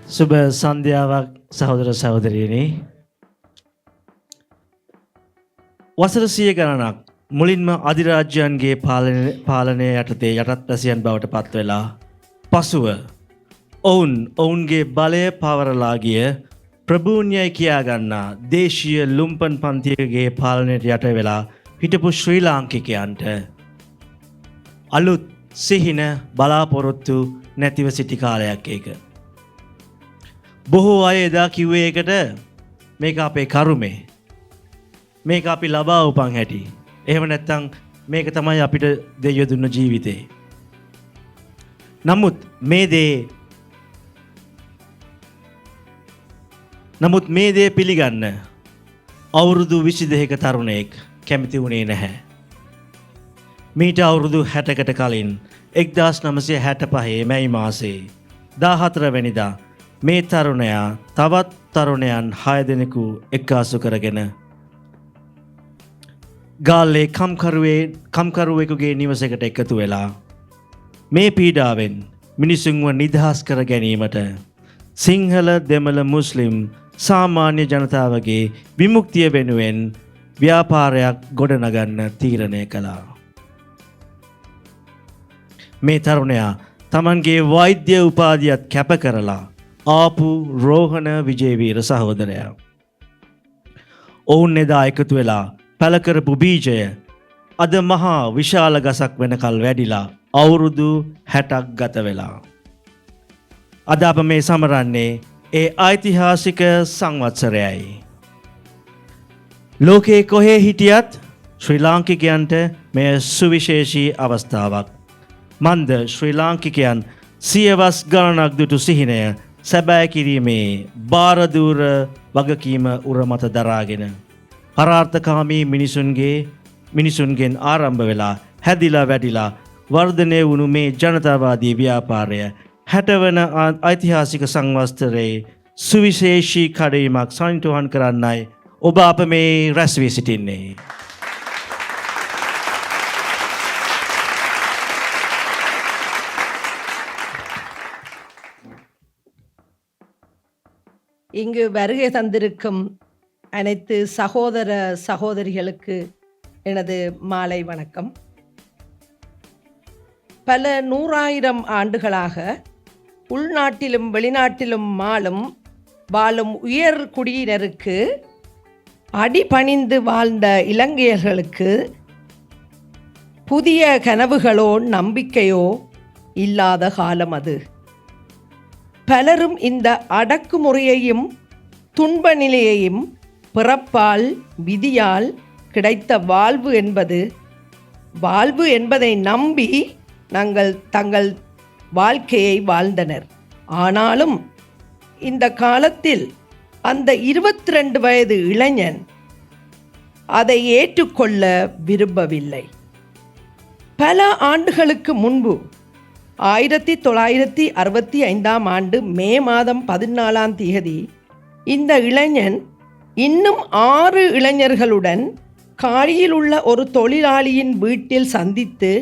සුබ සන්ධ්‍යාවක් සහෝදර සහෝදරියනි. වසර 100 ගණනක් මුලින්ම අධිරාජ්‍යයන්ගේ පාලනය යටතේ යටත්පැසියන් බවට පත් වෙලා පසුව ඔවුන්ගේ බලය පවරලා ගිය ප්‍රභූන්‍යයි කියා ගන්නා දේශීය ලුම්පන් පන්තියකගේ පාලනයට යට වෙලා හිටපු ශ්‍රී ලාංකිකයන්ට අලුත් සිහින බලාපොරොත්තු නැතිව සිටි කාලයක් ඒක. බොහෝ අය එදා කිව්වේ ඒකට මේක අපේ කරුමේ. මේක අපි ලබා උපන් හැටි. එහෙම නැත්නම් මේක තමයි අපිට දෙවියෝ දුන්න ජීවිතේ. නමුත් මේ දේ පිළිගන්න අවුරුදු 22ක තරුණයෙක් කැමති වුණේ නැහැ. මීට අවුරුදු 60කට කලින් 1965 මැයි මාසයේ 14 වෙනිදා මේ තරුණයා තවත් තරුණයන් 6 දෙනෙකු එක්කාසු කරගෙන ගාල්ලේ කම්කරුවෙකුගේ නිවසකට එකතු වෙලා මේ පීඩාවෙන් මිනිසුන්ව නිදහස් කර ගැනීමට සිංහල දෙමළ මුස්ලිම් සාමාන්‍ය ජනතාවගේ විමුක්තිය වෙනුවෙන් ව්‍යාපාරයක් ගොඩනගන්න තීරණය කළා. මේ තරුණයා තමන්ගේ වෛද්‍ය උපාධියත් කැප කරලා ආපු රෝහණ විජේවීර සහෝදරයා. ඔවුන් එදා එකතු වෙලා පැල කරපු බීජය අද මහා විශාල ගසක් වෙනකල් වැඩිලා අවුරුදු 60ක් ගත වෙලා. අද අප මේ සමරන්නේ ඒ ඓතිහාසික සංවත්සරයයි. ලෝකේ කොහේ හිටියත් ශ්‍රී ලාංකිකයන්ට මෙය සුවිශේෂී අවස්ථාවක්. මන්ද ශ්‍රී ලාංකිකයන් සියවස් ගණනක් දුටු සිහිනය සැබෑ කිරීමේ බාරදූර වගකීම උරමත දරාගෙන පරාර්ථකාමී මිනිසුන්ගෙන් ආරම්භ වෙලා හැදිලා වැඩිලා වර්ධනය වුණු මේ ජනතාවාදී ව්‍යාපාරය 60 වන ඓතිහාසික සංවත්සරයේ සුවිශේෂී කඩයිමක් සනිටුහන් කරන්නයි ඔබ අප මේ රැස් වී සිටින්නේ. இங்கு வருகை தந்திருக்கும் அனைத்து சகோதர சகோதரிகளுக்கு எனது மாலை வணக்கம். பல 100,000 ஆண்டுகளாக உள்நாட்டிலும் வெளிநாட்டிலும் வாழும் உயர் குடியினருக்கு அடிபணிந்து வாழ்ந்த இலங்கையர்களுக்கு புதிய கனவுகளோ நம்பிக்கையோ இல்லாத காலம் அது. பலரும் இந்த அடக்குமுறையையும் துன்ப நிலையையும் பிறப்பால் விதியால் கிடைத்த வாழ்வு என்பதை நம்பி தங்கள் வாழ்க்கையை வாழ்ந்தனர். ஆனாலும் இந்த காலத்தில் அந்த 22 வயது இளைஞன் அதை ஏற்றுக்கொள்ள விரும்பவில்லை. பல ஆண்டுகளுக்கு முன்பு 1965 ஆண்டு மே மாதம் 14ஆம் தேதி இந்த இளைஞன் இன்னும் 6 இளைஞர்களுடன் காலியில் உள்ள ஒரு தொழிலாளியின் வீட்டில் சந்தித்து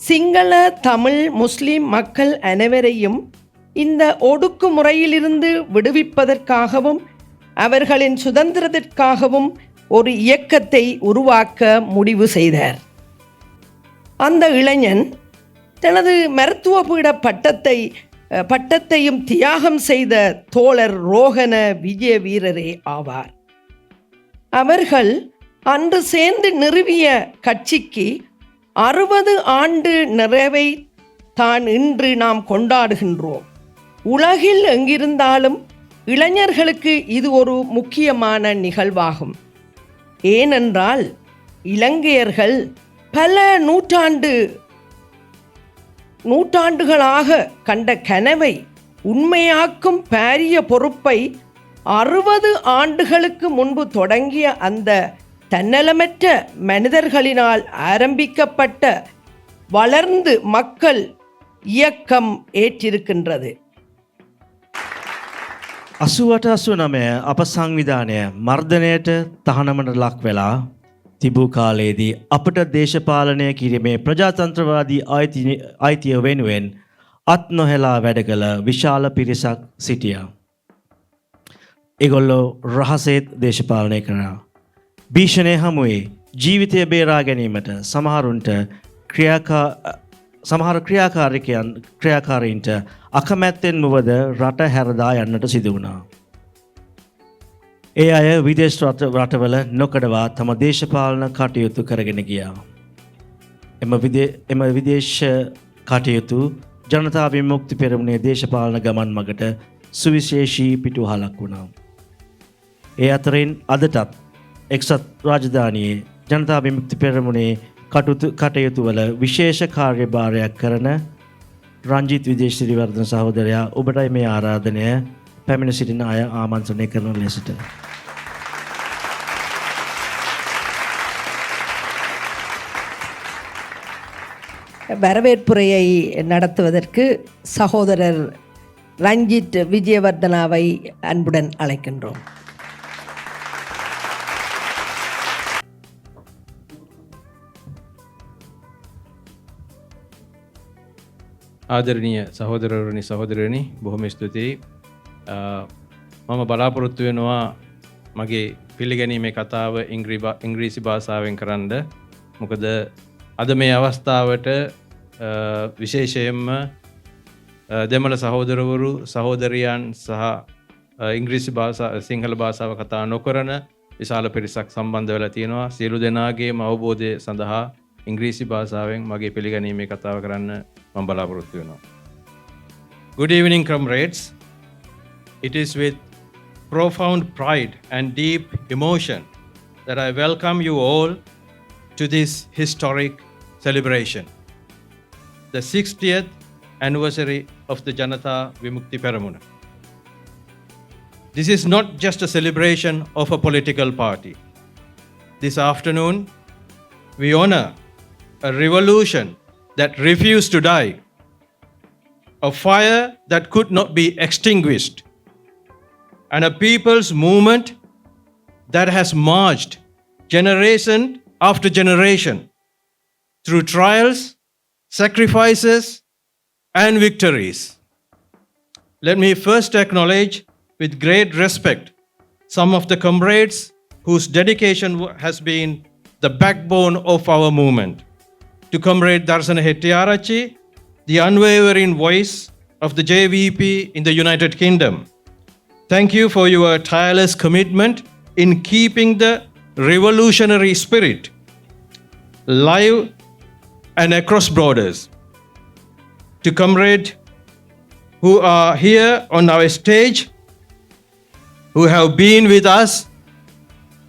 சிங்கள தமிழ் முஸ்லிம் மக்கள் அனைவரையும் இந்த ஒடுக்குமுறையிலிருந்து விடுவிப்பதற்காகவும் அவர்களின் சுதந்திரத்திற்காகவும் ஒரு இயக்கத்தை உருவாக்க முடிவு செய்தார். அந்த இளைஞன் தனது மருத்துவ பீட பட்டத்தையும் தியாகம் செய்த தோழர் ரோஹண விஜயவீரரே ஆவார். அவர்கள் அன்று சேர்ந்து நிறுவிய கட்சிக்கு 60 ஆண்டு நிறைவை தான் இன்று நாம் கொண்டாடுகின்றோம். உலகில் எங்கிருந்தாலும் இளைஞர்களுக்கு இது ஒரு முக்கியமான நிகழ்வாகும். ஏனென்றால் இலங்கையர்கள் பல நூற்றாண்டுகளாக கண்ட கனவை உண்மையாக்கும் பாரிய பொறுப்பை 60 ஆண்டுகளுக்கு முன்பு தொடங்கிய அந்த தன்னலமற்ற மனிதர்களினால் ஆரம்பிக்கப்பட்ட வளர்ந்து மக்கள் இயக்கம் ஏற்றிருக்கின்றது. 88-89 අප සංවිධානය මර්ධනයට තහනමට ලක් වෙලා තිබූ කාලයේදී අපට දේශපාලනය කිරීමේ ප්‍රජාතන්ත්‍රවාදී අයිතිය වෙනුවෙන් අත් නොහෙලා වැඩ කළ විශාල පිරිසක් සිටියා. ඒගොල්ලෝ රහසේත් දේශපාලනය කරා. භීෂණය හමුවේ ජීවිතය බේරා ගැනීමට සමහර ක්‍රියාකාරීන්ට අකමැත්තෙන් මුවද රට හැරදා යන්නට සිදු වුණා. ඒ අය විදේශ රටවල නොකඩවා තම දේශපාලන කටයුතු කරගෙන ගියා. එම විදේශ කටයුතු ජනතා විමුක්ති පෙරමුණේ දේශපාලන ගමන් මගට සුවිශේෂී පිටුවහලක් වුණා. ඒ අතරින් අදටත් එක්සත් රාජධානියේ ජනතා විමුක්ති පෙරමුණේ කටයුතු වල විශේෂ කාර්යභාරයක් කරන රංජිත් විදේශිරිවර්ධන සහෝදරයා ඔබටයි මේ ආරාධනය පැමිණ සිටින අය ආමන්ත්‍රණය කරන ලෙසට. வரவேற்புரையை நடத்துவதற்கு சகோதரர் ரஞ்சித் விஜயவர்தனாவை அன்புடன் அழைக்கின்றோம். ආදරණීය සහෝදරවරුනි සහෝදරයනි බොහොම ස්තුතියි. මම බලාපොරොත්තු වෙනවා මගේ පිළිගැනීමේ කතාව ඉංග්‍රීසි භාෂාවෙන් කරන්න. මොකද අද මේ අවස්ථාවට විශේෂයෙන්ම දෙමළ සහෝදරවරු සහෝදරියන් සහ ඉංග්‍රීසි සිංහල භාෂාව කතා නොකරන විශාල පිරිසක් සම්බන්ධ වෙලා තියෙනවා. සියලු දෙනාගේම අවබෝධය සඳහා ඉංග්‍රීසි භාෂාවෙන් මගේ පිළිගැනීමේ කතාව කරන්න මම බලාපොරොත්තු වෙනවා. Good evening, comrades. It is with profound pride and deep emotion that I welcome you all to this historic celebration, the 60th anniversary of the Janata Vimukti Peramuna. This is not just a celebration of a political party. This afternoon, we honor a revolution that refused to die, a fire that could not be extinguished, and a people's movement that has marched generation after generation through trials, sacrifices, and victories. Let me first acknowledge with great respect some of the comrades whose dedication has been the backbone of our movement. To Comrade Darsana Hettiarachchi, the unwavering voice of the JVP in the United Kingdom. Thank you for your tireless commitment in keeping the revolutionary spirit live and across borders. To Comrade who are here on our stage, who have been with us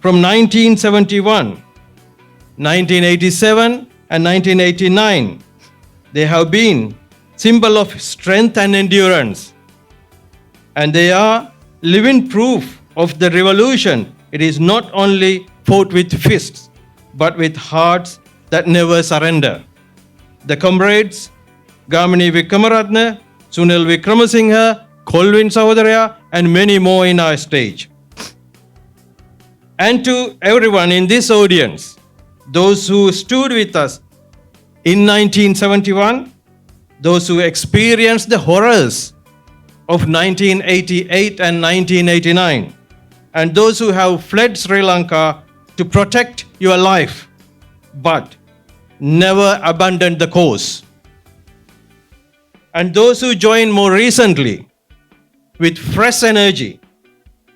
from 1971, 1987, and 1989, they have been symbol of strength and endurance, and they are living proof of the revolution. It is not only fought with fists but with hearts that never surrender. The comrades Gamini Vikramaratne, Sunil Vikramasinghe, Kolvin Sahodaya, and many more in our stage. And to everyone in this audience, those who stood with us in 1971, those who experienced the horrors of 1988 and 1989, and those who have fled Sri Lanka to protect your life, but never abandoned the cause. And those who joined more recently with fresh energy,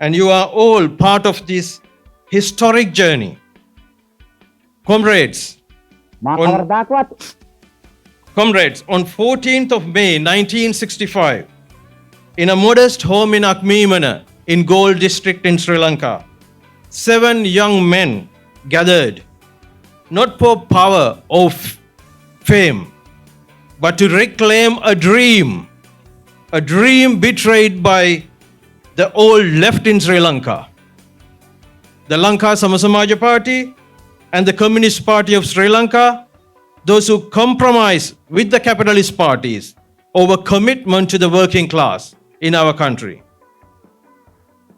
and you are all part of this historic journey. Comrades, on 14th of May 1965, in a modest home in Akmimana in Gold district in Sri Lanka, 7 young men gathered, not for power or fame, but to reclaim a dream betrayed by the old left in Sri Lanka. The Lanka Samasamaja Party and the Communist Party of Sri Lanka, those who compromise with the capitalist parties over commitment to the working class in our country.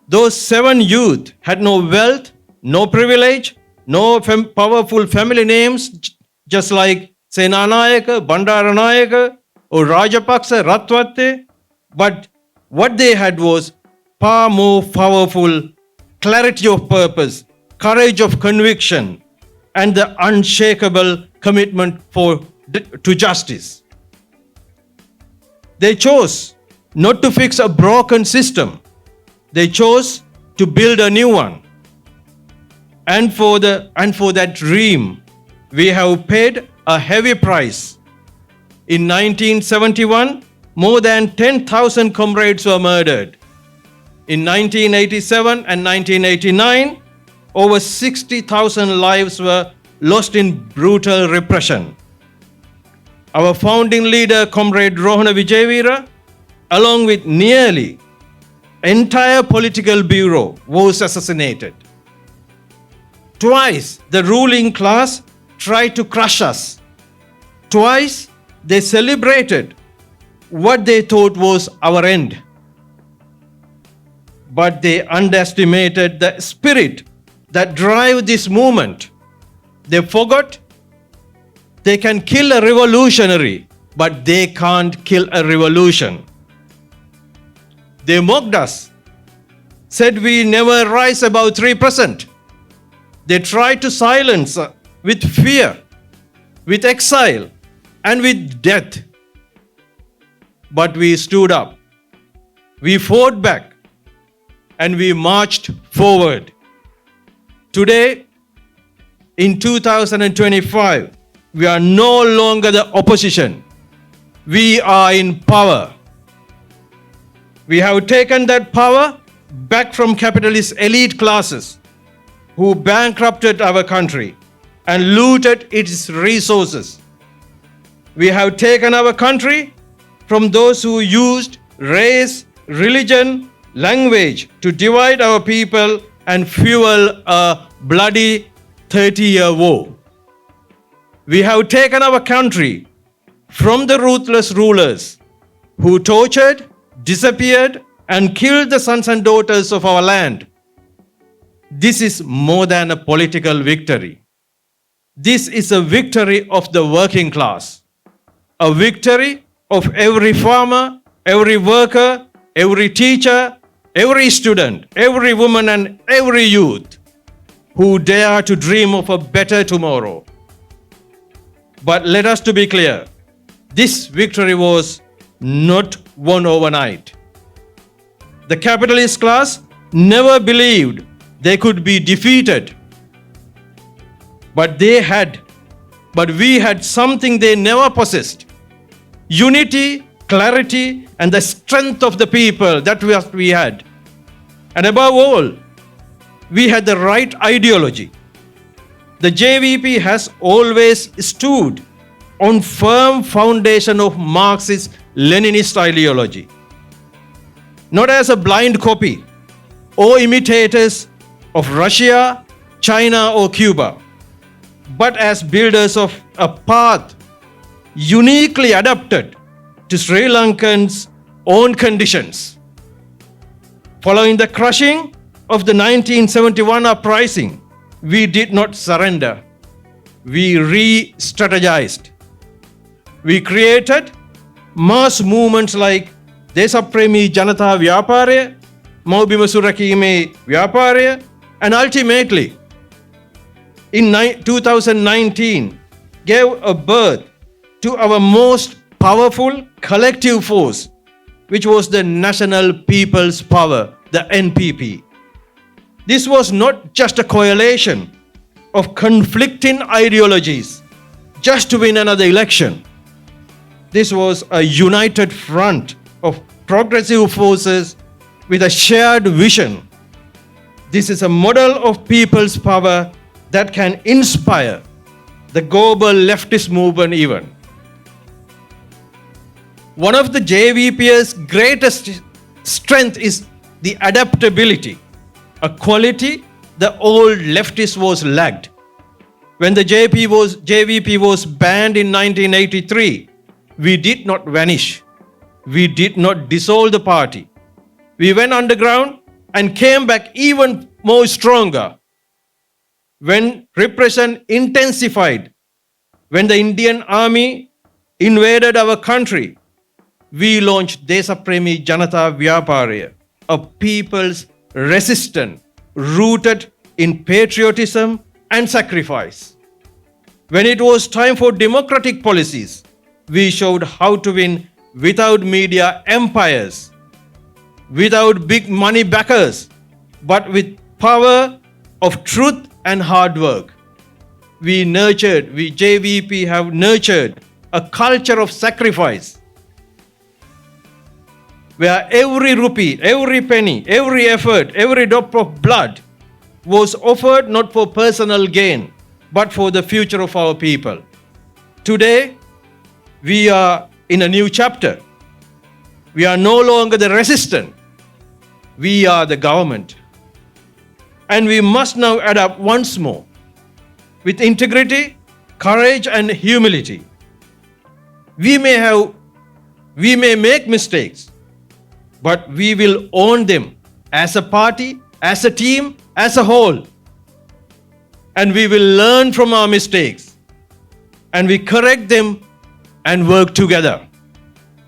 Those 7 youth had no wealth, no privilege, no powerful family names, just like Senanayaka, Bandaranayaka, or Rajapaksa, Ratwatte, but what they had was far more powerful clarity of purpose, courage of conviction, and the unshakable commitment to justice. They chose not to fix a broken system. They chose to build a new one. And for that dream, we have paid a heavy price. In 1971, more than 10,000 comrades were murdered. In 1987 and 1989, over 60,000 lives were lost in brutal repression. Our founding leader, Comrade Rohana Vijayveera, along with nearly entire political bureau, was assassinated. Twice, the ruling class tried to crush us. Twice, they celebrated what they thought was our end. But they underestimated the spirit that drive this movement. They forgot they can kill a revolutionary, but they can't kill a revolution. They mocked us, said we never rise above 3%. They tried to silence us with fear, with exile, and with death. But we stood up. We fought back, and we marched forward. Today, in 2025, we are no longer the opposition. We are in power. We have taken that power back from capitalist elite classes who bankrupted our country and looted its resources. We have taken our country from those who used race, religion, language to divide our people and fuel a bloody 30-year war. We have taken our country from the ruthless rulers who tortured, disappeared, and killed the sons and daughters of our land. This is more than a political victory. This is a victory of the working class, a victory of every farmer, every worker, every teacher, every student, every woman, and every youth who dare to dream of a better tomorrow. But let us to be clear, this victory was not won overnight. The capitalist class never believed they could be defeated. But we had something they never possessed. Unity, clarity, and the strength of the people that we had. And above all, we had the right ideology. The JVP has always stood on firm foundation of Marxist-Leninist ideology. Not as a blind copy or imitators of Russia, China, or Cuba, but as builders of a path uniquely adapted to Sri Lankans' own conditions. Following the crushing of the 1971 uprising, we did not surrender. We re-strategized. We created mass movements like Desapremi Janata Vyaparaya, Maubima Surakime Vyaparaya, and ultimately, in 2019, gave a birth to our most powerful collective force, which was the National People's Power, the NPP. This was not just a coalition of conflicting ideologies just to win another election. This was a united front of progressive forces with a shared vision. This is a model of people's power that can inspire the global leftist movement even. One of the JVP's greatest strength is the adaptability, a quality the old leftist was lagged. When the JVP was banned in 1983, we did not vanish. We did not dissolve the party. We went underground and came back even more stronger. When repression intensified, when the Indian army invaded our country, we launched Desapremi Janata Vyaparaya, a people's resistance rooted in patriotism and sacrifice. When it was time for democratic policies, we showed how to win without media empires, without big money backers, but with power of truth and hard work. We JVP have nurtured a culture of sacrifice, where every rupee, every penny, every effort, every drop of blood was offered not for personal gain, but for the future of our people. Today, we are in a new chapter. We are no longer the resistant. We are the government. And we must now adapt once more with integrity, courage, and humility. We may make mistakes, but we will own them as a party, as a team, as a whole. And we will learn from our mistakes, and we correct them and work together.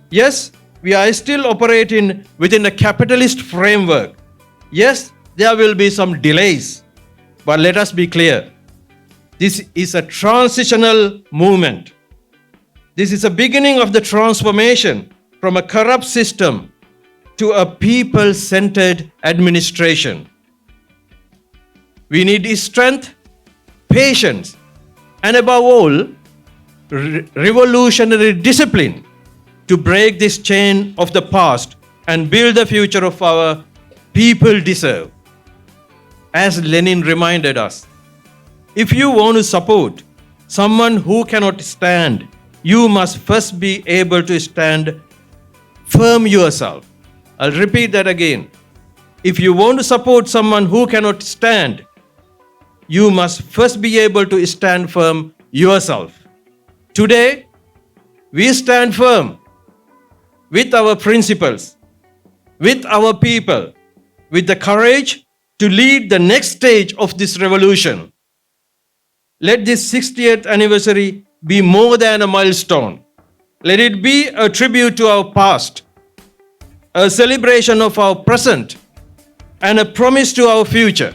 Yes, we are still operating within a capitalist framework. Yes, there will be some delays, but let us be clear. This is a transitional movement. This is a beginning of the transformation from a corrupt system to a people-centered administration. We need strength, patience, and above all, revolutionary discipline to break this chain of the past and build the future of our people deserve. As Lenin reminded us, if you want to support someone who cannot stand, you must first be able to stand firm yourself. I'll repeat that again. If you want to support someone who cannot stand, you must first be able to stand firm yourself. Today, we stand firm with our principles, with our people, with the courage to lead the next stage of this revolution. Let this 60th anniversary be more than a milestone. Let it be a tribute to our past, a celebration of our present, and a promise to our future.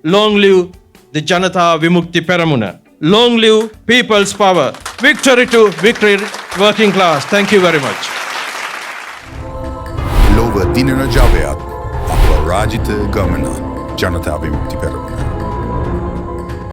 Long live the Janata Vimukti Peramuna. Long live people's power. Victory to victory, working class. Thank you very much. ලොව දිනන ජවයක් අප රාජිත ගමන ජනතාව විමුක්ති පෙරමුණ